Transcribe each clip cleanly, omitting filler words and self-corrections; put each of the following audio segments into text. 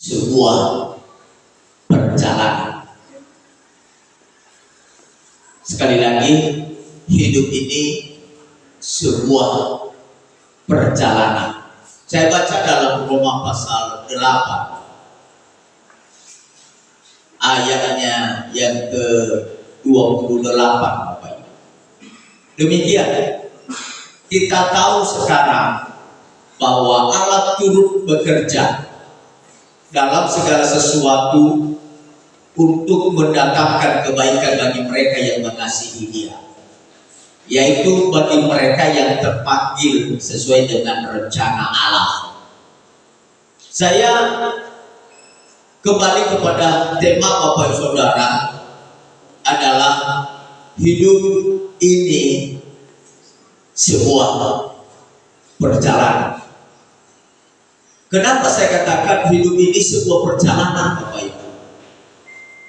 sebuah perjalanan. Sekali lagi, hidup ini sebuah perjalanan. Saya baca dalam Roma pasal 8 ayatnya yang ke-28, Bapak Ibu. Demikian, kita tahu sekarang bahwa Allah turut bekerja dalam segala sesuatu untuk mendatangkan kebaikan bagi mereka yang mengasihi Dia, yaitu bagi mereka yang terpanggil sesuai dengan rencana Allah. Saya kembali kepada tema Bapak Saudara adalah hidup ini sebuah perjalanan. Kenapa saya katakan hidup ini sebuah perjalanan, Bapak Ibu?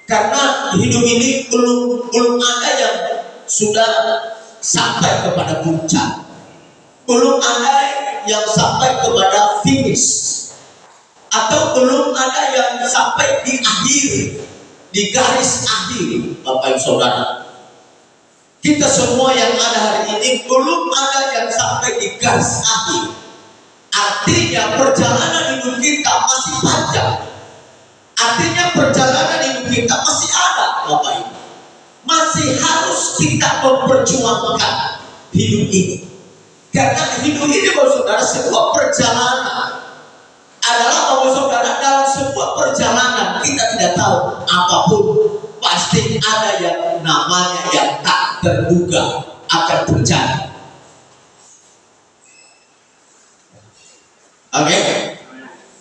Karena hidup ini belum ada yang sudah sampai kepada puncak, belum ada yang sampai kepada finish, atau belum ada yang sampai di akhir, di garis akhir, Bapak Ibu Saudara. Kita semua yang ada hari ini belum ada yang sampai di garis akhir. Artinya perjalanan hidup kita masih panjang. Artinya perjalanan hidup kita masih ada, Bapak Ibu. Masih harus kita memperjuangkan hidup ini. Karena hidup ini, Bapak Saudara, sebuah perjalanan. Adalah, Bapak Saudara, dalam sebuah perjalanan kita tidak tahu apapun. Pasti ada yang namanya yang tak terduga akan terjadi. Oke?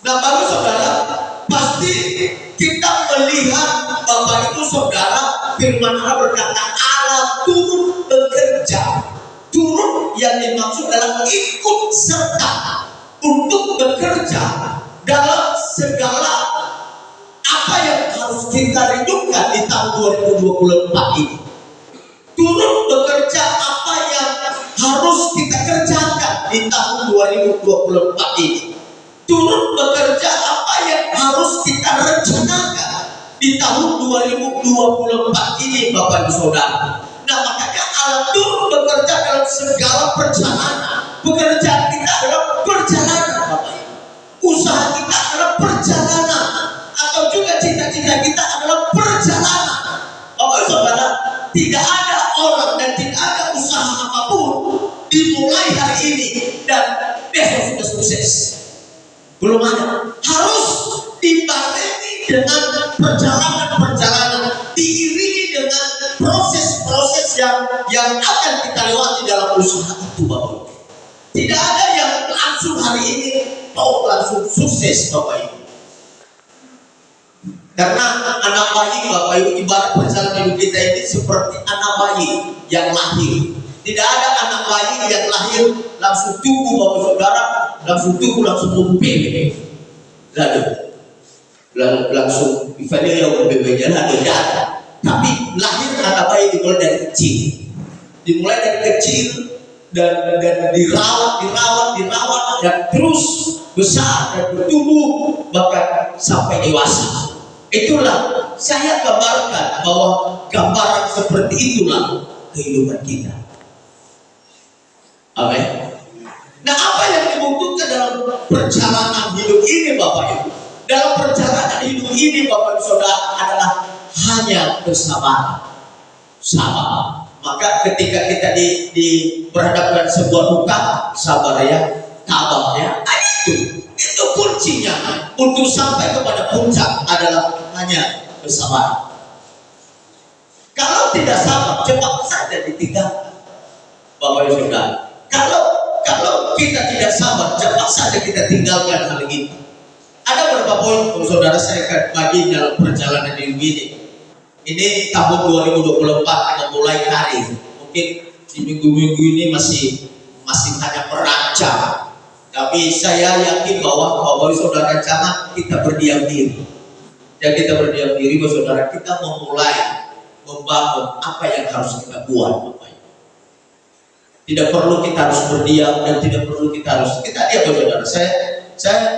Nah, Bapak Saudara, pasti kita melihat Bapak Ibu Saudara, firman Allah berkata Allah turut bekerja. Turut yang dimaksud adalah ikut serta untuk bekerja dalam segala apa yang harus kita rindukan di tahun 2024 ini. Turut bekerja apa yang harus kita kerjakan di tahun 2024 ini. Turut bekerja apa yang harus kita rencanakan di tahun 2024 ini, Bapak Ibu Saudara. Nah, makanya Allah turut bekerja dalam segala perjalanan. Pekerjaan kita adalah perjalanan, Bapak Ibu. Usaha kita adalah perjalanan, atau juga cita-cita kita adalah perjalanan. Bapak Ibu Saudara, tidak ada orang dan tidak ada usaha apapun dimulai hari ini dan besok sudah sukses. Belum ada. Harus dibarengi dengan perjalanan-perjalanan, diiringi dengan proses-proses yang akan kita lewati dalam usaha itu, Bapak. Tidak ada yang langsung hari ini langsung sukses, Bapak Ibu. Karena anak bayi, Bapak Ibu, ibarat perjalanan hidup kita ini seperti anak bayi yang lahir. Tidak ada anak bayi yang lahir langsung tumbuh, Bapak Saudara, langsung tumbuh, langsung mumpil, lalu langsung Ivalia bebeknya lalu ada. Tapi lahir anak bayi dimulai dari kecil, dan dirawat dan terus besar dan bertumbuh bahkan sampai dewasa. Itulah saya gambarkan bahwa gambaran seperti itulah kehidupan kita. Amin. Nah, apa yang dibutuhkan dalam perjalanan hidup ini, Bapak Ibu? Dalam perjalanan hidup ini, Bapak Ibu Saudara, adalah hanya kesabaran. Sabar. Maka ketika kita berhadapkan sebuah duka, sabar ya, tabah ya. Itu kuncinya untuk sampai kepada puncak adalah hanya kesabaran. Kalau tidak sabar, cepat saja ditinggalkan, Bapak Ibu Saudara. Kalau kita tidak sabar, cepat saja kita tinggalkan hal ini. Ada beberapa poin, Bapak Saudara, saya akan bagi dalam perjalanan hidup ini. Ini tahun 2024 akan mulai hari. Mungkin di minggu-minggu ini masih hanya merancang. Tapi saya yakin bahwa Bapak Saudara jangan kita berdiam diri. Dan kita berdiam diri, Bapak Saudara, kita memulai membangun apa yang harus kita buat, Bapak Ibu. Tidak perlu kita harus berdiam dan tidak perlu kita diam, Bapak Saudara. Saya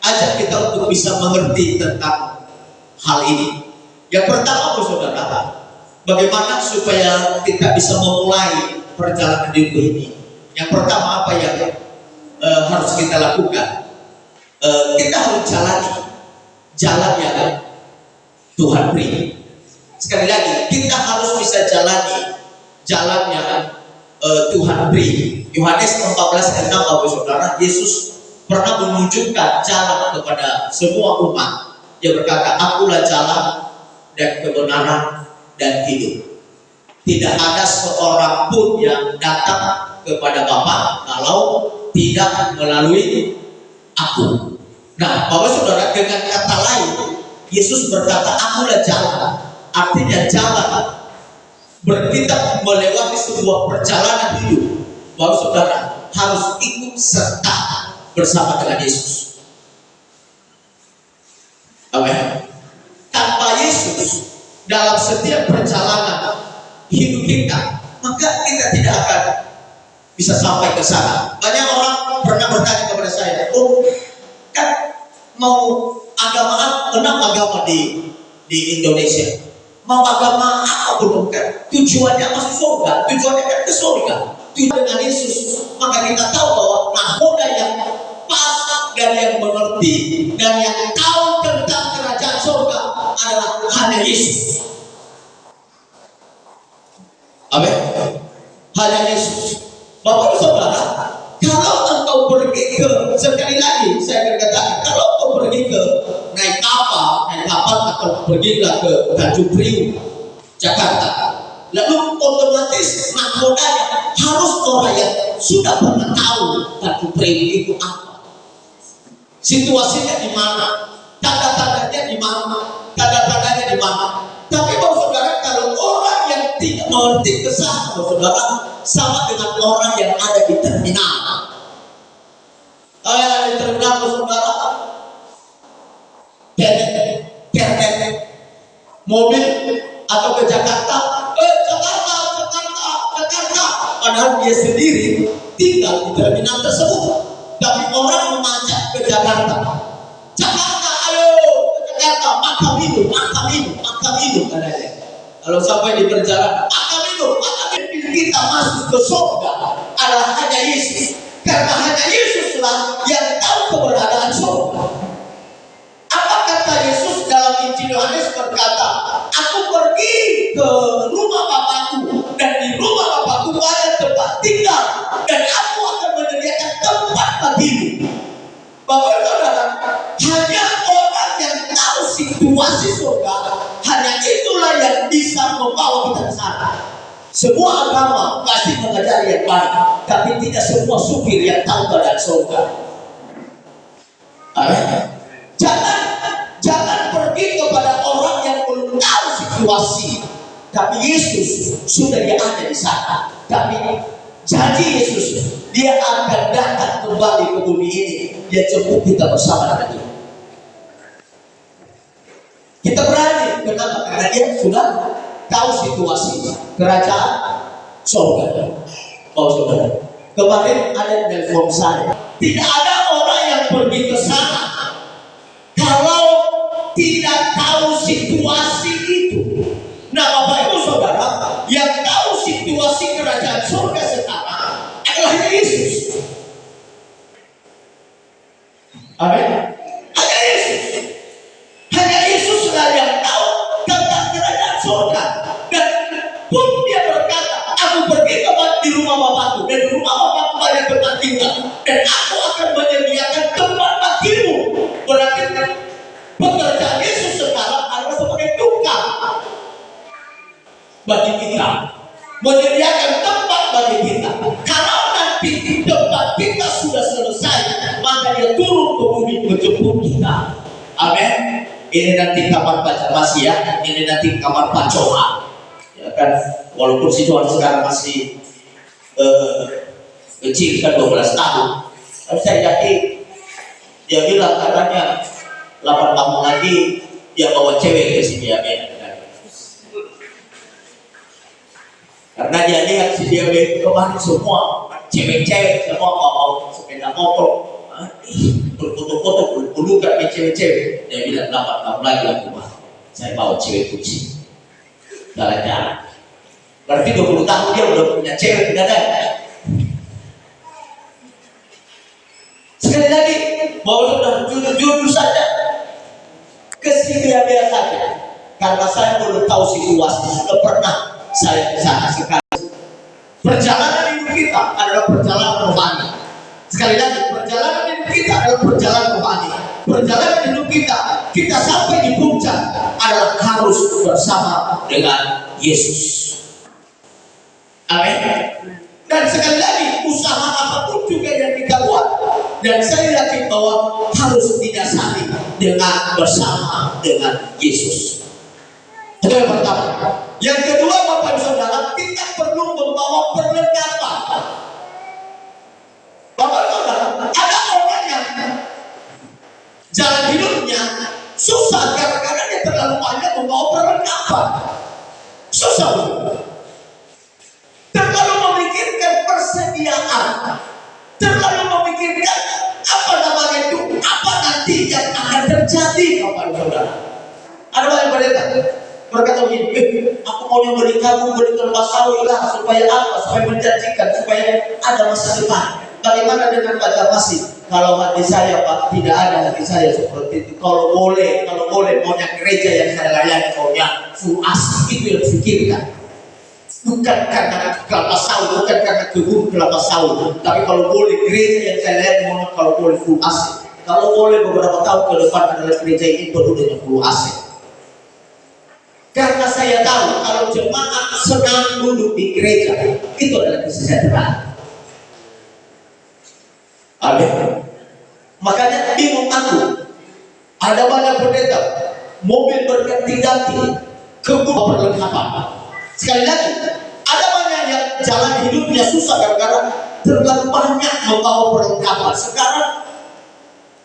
ajak kita untuk bisa mengerti tentang hal ini. Yang pertama, saudara, bagaimana supaya kita bisa memulai perjalanan hidup ini? Yang pertama, apa yang harus kita lakukan? Kita harus jalani jalan yang Tuhan beri. Sekali lagi, kita harus bisa jalani jalan yang Tuhan beri. Yohanes 14 ayat 6, Bapak Saudara, Yesus pernah menunjukkan jalan kepada semua umat. Dia berkata, akulah jalan dan kebenaran dan hidup. Tidak ada seorang pun yang datang kepada Bapa kalau tidak melalui aku. Nah, Bapak Saudara, dengan kata lain, Yesus berkata, akulah jalan. Artinya jalan kita melewati sebuah perjalanan hidup. Bapak Saudara harus ikut serta bersama dengan Yesus. Amin. Tanpa Yesus dalam setiap perjalanan hidup kita, maka kita tidak akan bisa sampai ke sana. Banyak orang pernah bertanya kepada saya, kan mau agama 6 agama di Indonesia, mau agama apa belum kan? Tujuannya masuk surga, tujuannya kan ke surga. Tujuan dengan Yesus, maka kita tahu bahwa nakoda yang pas dan yang mengerti dan yang tahu tentang kerajaan surga adalah hanya Yesus. Amin. Hanya Yesus. Bapak Saudara, kalau engkau pergi ke, sekali lagi saya katakan, kalau engkau pergi ke naik kapal atau pergilah ke Tanjung Priuk, Jakarta, lalu otomatis nakodanya harus orang yang sudah pernah tahu Tanjung Priuk itu apa, situasinya di mana, tanda-tandanya di mana. Tapi Bapak Saudara, kalau orang yang tidak mengerti kesana, Bapak Saudara, sama dengan orang yang ada di terminal. Di terminal, Bapak Saudara, kernet mobil atau ke Jakarta, padahal dia sendiri tinggal di terminal tersebut, tapi orang mengajak ke Jakarta, ayo ke Jakarta, makan minum katanya. Kalau sampai di perjalanan, makan minum, kita masuk ke surga adalah hanya Yesus, karena hanya Yesuslah yang tahu keberadaan surga. Apa kata Yesus dalam Injil Yohanes berkata, aku pergi ke rumah Bapakku, dan di rumah Bapakku ada tempat tinggal, dan aku akan menyediakan tempat bagimu. Bapak Saudara, hanya orang yang tahu situasi surga, hanya itulah yang bisa membawa kita ke sana. Semua agama pasti mengajari yang baik, tapi tidak semua supir yang tahu keadaan surga. Jangan pergi kepada orang yang belum tahu situasi. Tapi Yesus sudah ada di sana. Tapi janji Yesus, dia akan datang kembali ke bumi ini. Dia jemput kita bersama dengan dia. Kita berani, kenapa? Karena dia sudah tahu situasi kerajaan surga. Oh saudara, kemarin ada telepon saya, tidak ada orang yang pergi ke sana kalau tidak tahu situasi itu. Nah Bapak Ibu Saudara, yang tahu situasi kerajaan surga sekarang adalah Yesus. Amin. Hanya Yesus. Hanya Yesuslah yang tahu tentang kerajaan surga. Dan pun dia berkata, aku pergi di rumah Bapakku, dan di rumah Bapakku banyak tempat tinggal, dan aku akan menyediakan tempat bagimu. Berarti pekerjaan Yesus sekarang adalah sebagai tukang bagi kita, menyediakan tempat bagi kita. Kalau nanti tempat kita sudah selesai, maka dia turun ke bumi menjemput kita. Amin. Ini nanti kamar Pak Masih ya, ini nanti kamar Pak Johan. Ya kan, walaupun si Johan sekarang masih kecil kan 12 tahun. Tapi saya yakin dia bilang katanya 8 tahun lagi dia bawa cewek ke sini ya. Karena dia lihat si dia kemarin semua cewek-cewek semua mau sepeda motor. berfoto-foto, berpelukan ke cewek-cewek. Dia bilang, dapat kamu lagi aku mah. Saya bawa cewek kucing. Jalan-jalan. Berarti 20 tahun dia udah punya cewek, tidak ada. Sekali lagi, bahwa sudah jujur saja. Kesini biasa saja. Karena saya belum tahu situasi, sudah pernah saya ke sana sekali. Perjalanan hidup kita adalah perjalanan rohani. Sekali lagi, perjalanan hidup kita adalah perjalanan rohani. Perjalanan hidup kita sampai di puncak adalah harus bersama dengan Yesus. Amin. Dan sekali lagi, usaha apapun juga yang kita buat, dan saya yakin bahwa harus didasari dengan bersama dengan Yesus. Itu yang pertama. Yang kedua, Bapak Ibu Saudara, kita perlu membawa perlengkapan. Bapak Ibu Saudara, ada orang yang jalan hidupnya susah karena dia terlalu banyak membawa perlengkapan. Susah. Terlalu memikirkan persediaan, terlalu memikirkan apa namanya itu, apa nanti yang akan terjadi, Bapak Ibu Saudara. Ada banyak pendeta berkata begini, aku mau beri kamu, beri kelapa sawit lah, supaya apa? Supaya menjanjikan, supaya ada masa depan. Bagaimana dengan Pak Damasi? Kalau hati saya Pak, tidak ada hati saya seperti itu. Kalau boleh maunya gereja yang saya layani, maunya full asli, itu yang dipikirkan. Bukan karena kelapa sawit, bukan karena kebun kelapa sawit, tapi kalau boleh gereja yang saya layani, maunya kalau boleh full asli. Kalau boleh beberapa tahun ke depan adalah gereja ini penuh dengan full asli. Karena saya tahu kalau jemaat senang duduk di gereja, itu adalah kesejahteraan. Amin. Makanya bingung aku. Ada banyak pendeta, mobil berganti-ganti, kebun perlengkapan. Sekali lagi, ada banyak yang jalan hidupnya susah gara-gara terlalu banyak membawa perlengkapan. Sekarang,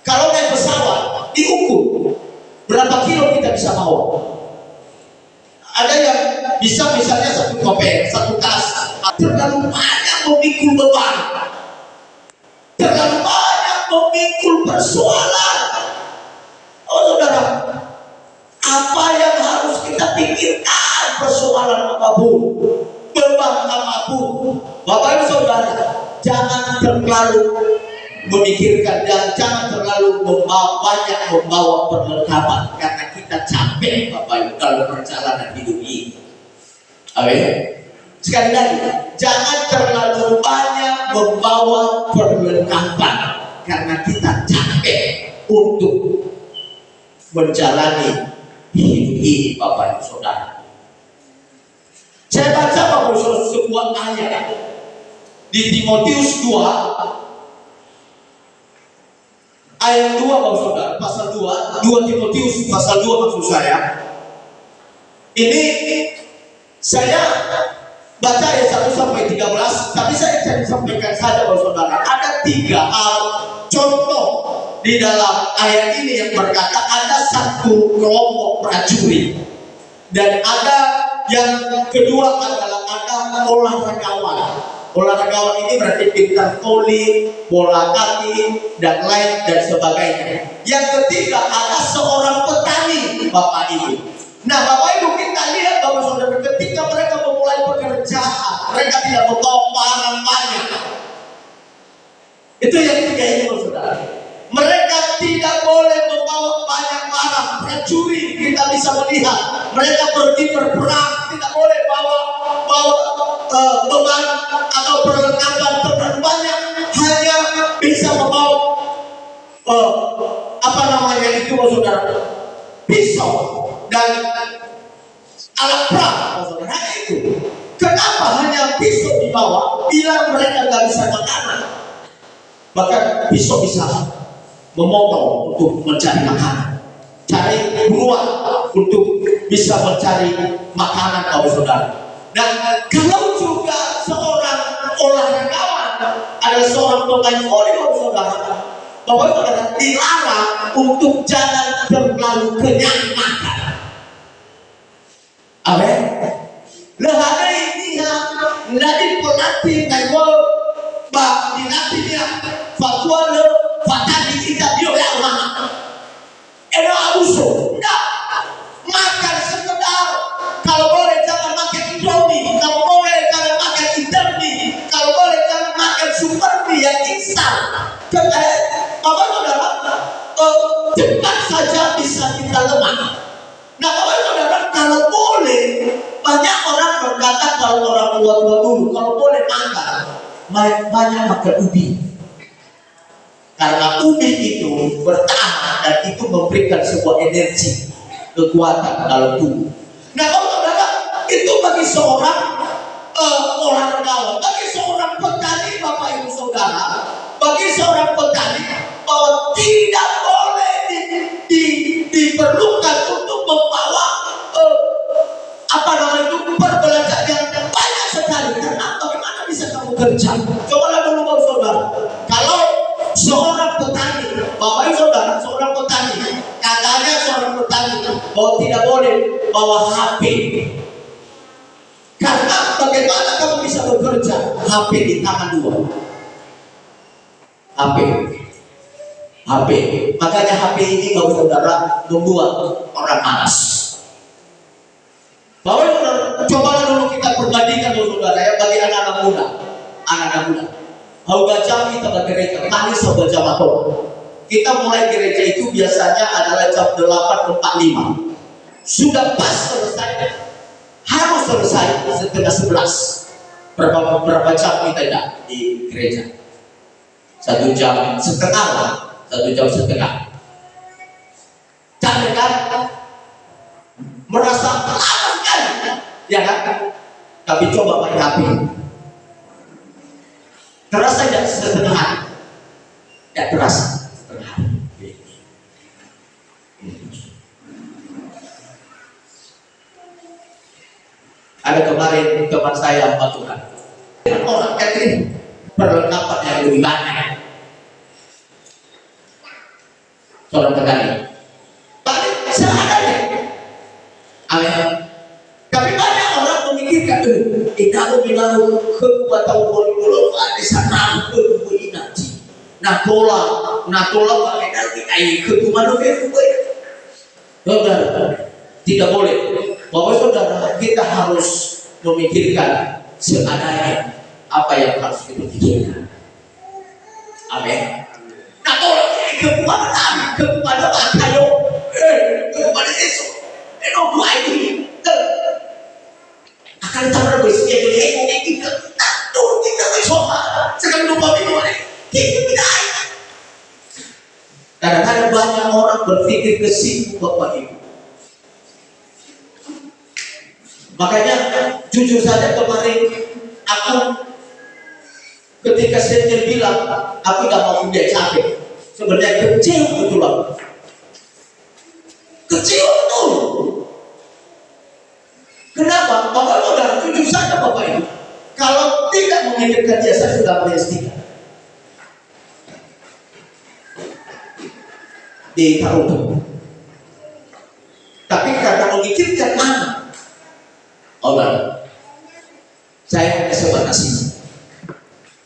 kalau naik pesawat, diukur berapa kilo kita bisa bawa. Ada yang bisa misalnya satu koper, satu tas. Terlalu banyak memikul beban, terlalu banyak memikul persoalan. Oh saudara, apa yang harus kita pikirkan? Persoalan apapun, beban apapun, Bapak Ibu Saudara, jangan terlalu memikirkan dan jangan terlalu banyak membawa perlengkapan, karena kita capek Bapak Ibu dalam perjalanan hidup ini. Amin. Sekali lagi, jangan terlalu banyak membawa perlengkapan, karena kita capek untuk menjalani hidup ini Bapak Ibu Saudara. Saya baca Bapak Ibu Saudara sebuah ayat di Timotius 2 ayat 2 Bapak Saudara, pasal 2 Timotius pasal 2 maksud saya. Ini saya baca ayat 1 sampai 13, tapi saya akan sampaikan saja Bapak Saudara. Ada 3 hal contoh di dalam ayat ini yang berkata ada satu kelompok prajurit, dan ada yang kedua adalah ada olahragawan. Olahragawan ini berarti pintar voli, bola kaki, dan lain dan sebagainya. Yang ketiga ada seorang petani, Bapak Ibu. Nah, Bapak Ibu, kita lihat Bapak Saudara, ketika mereka memulai pekerjaan, mereka tidak membawa barang banyak. Itu yang ketiga ini, Bapak Saudara. Mereka tidak boleh membawa banyak barang. Prajurit kita bisa melihat mereka pergi berperang, tidak boleh bawa beban atau perlengkapan terlalu banyak, hanya bisa membawa saudara, pisau dan alat perang, saudara. Itu kenapa hanya pisau dibawa bila mereka nggak bisa makanan? Bahkan pisau bisa memotong untuk mencari makanan, cari buruan untuk bisa mencari makanan, saudara. Dan kalau juga seorang olahragawan adalah seorang pemain voli, saudara, bahwa saudara dilarang untuk jangan terlalu kenyang makan. Amin. Lehada ini nadi pelatih naik gol, bah dilatih dia fatwa le fatadi kita dia banyak makan ubi. Karena ubi itu bertahan dan itu memberikan sebuah energi, kekuatan dalam tubuh. Nah, kalau saudara, itu bagi seorang olahraga, bagi seorang petani, Bapak Ibu Saudara, bagi seorang petani, bahwa tidak boleh diperlukan untuk membawa perbelanjaan yang banyak sekali. Karena bagaimana bisa kamu kerja? Cobalah dulu Bapak Saudara, kalau seorang petani, Bapak Ibu Saudara, seorang petani, katanya seorang petani bahwa tidak boleh bawa HP. Karena bagaimana kamu bisa bekerja? HP di tangan dua. HP. Makanya HP ini Bapak Saudara membuat orang malas. Bapak Saudara, cobalah dulu kita perbandingkan Bapak Saudara ya, bagi anak-anak muda. Hauga jam kita gereja, kali sebuah jam atau kita mulai gereja itu biasanya adalah jam 8.45. Sudah pas selesai, harus selesai setengah 11. Berapa jam kita tidak di gereja? 1 jam setengah lah, 1 jam setengah. Jangan kan merasa lama sekali, ya kan? Tapi coba pakai HP. Terasa tidak setengah hari? Tidak terasa setengah hari. Ada kemarin teman saya Tuhan, orang catering perlengkapan yang lebih banyak. Seorang petani, tapi seadanya. Amin. Tapi banyak orang memikirkan, kalau bilang kekuatan bolu ada sana kekuatan nanti. Natola pakai nanti air kekuatan tidak boleh. Bapak Saudara, kita harus memikirkan seadanya apa yang harus kita pikirkan. Amin. Natola kekuatan kayo, kekuatan Yesus. Buat ini. Akan tahu bersih jadi kita turun kita bersama sekarang lupa minum kita tidak. Kadang-kadang banyak orang berpikir ke situ Bapak Ibu. Makanya jujur saja kemarin aku ketika saya bilang aku tidak mau punya capek, sebenarnya kecil betul aku. Kecil betul. Kenapa? Bapak Saudara, jujur saja Bapak Ibu, kalau tidak memikirkan dia, saya sudah beristighfar di Taruh. Tapi karena memikirkan anak, saya hanya sebatas ini.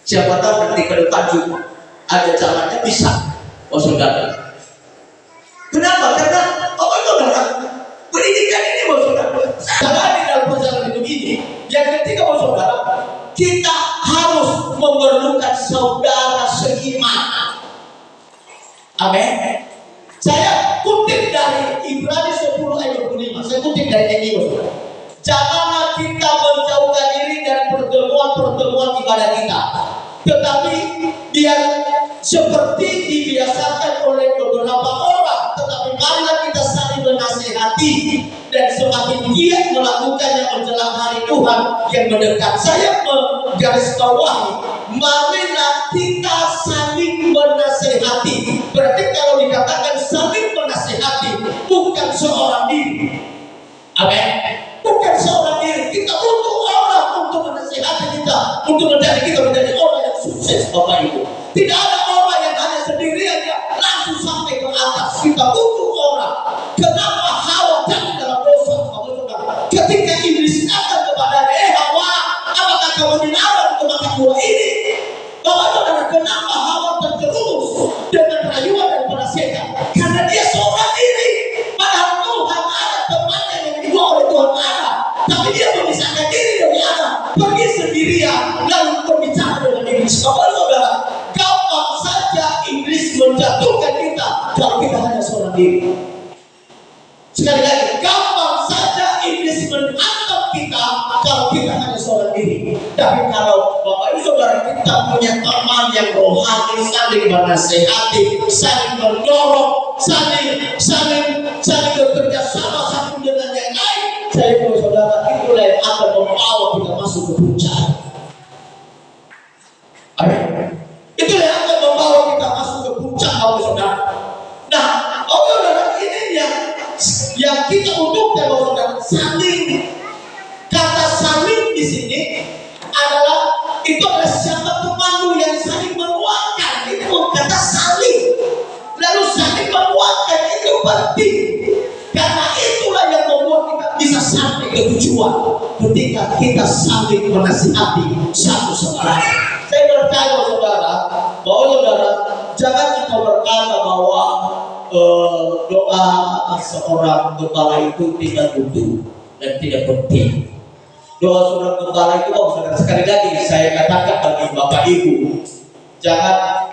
Siapa tahu nanti ke depan juga ada jalannya bisa, Saudara. Kenapa? Karena Saudara, pendidikan ini Saudara, di dalam perjalanan hidup ini, yang ketiga Saudara, kita harus memerlukan saudara seiman. Amin. Saya kutip dari Ibrani 10 ayat 25. Saya kutip dari ini Saudara. Janganlah kita menjauhkan diri dari pertemuan ibadah kita, tetapi biar seperti dibiasakan oleh beberapa orang, tetapi marilah kita saling menasihati dan semakin giat melakukannya menjelang hari Tuhan yang mendekat. Saya menggarisbawahi, marilah kita saling menasihati. Berarti kalau dikatakan saling menasihati, bukan seorang diri. Amin. Bukan seorang diri. Kita butuh orang untuk menasihati kita, untuk menjadi kita menjadi orang yang sukses Bapak Ibu. Tidak ada orang yang hanya sendirian ya langsung sampai ke atas. Kita butuh orang. Kenapa Hawa jatuh dalam dosa Bapak Saudara? Ketika iblis datang kepada Hawa, apakah kamu dilarang untuk makan buah ini? Bapak Saudara, kenapa Hawa terjerumus dengan rayuan dan penasihat? Karena dia seorang diri. Padahal Tuhan ada temannya yang dibawa oleh Tuhan ada, tapi dia memisahkan diri dari ada, pergi sendirian lalu berbicara dengan iblis. Bapak Saudara, gampang saja iblis menjatuhkan kita kalau kita hanya seorang diri. Sekali lagi, gampang saja iblis menangkap kita kalau kita hanya seorang diri. Tapi kalau Bapak Ibu Saudara kita kita punya teman yang rohani, saling menasehati, saling mendorong, saling bekerja sama satu dengan yang lain. Saya tahu saudara, itulah yang akan membawa kita masuk ke puncak. Itulah yang akan membawa kita masuk ke puncak, saudara. Nah, saudara, ini yang kita butuhkan, saudara, saling. Kata saling di sini itu adalah siapa temanmu yang saling menguatkan. Itu kata saling. Lalu saling menguatkan itu penting, karena itulah yang membuat kita bisa sampai ke tujuan ketika kita saling menasihati satu sama lain. Saya percaya saudara, bahwa saudara jangan kita berkata bahwa doa seorang gembala itu tidak butuh dan tidak penting. Doa seorang gembala itu, saudara, sekali lagi saya katakan bagi Bapak Ibu, jangan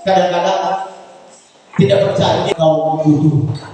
kadang-kadang tidak percaya kau butuh.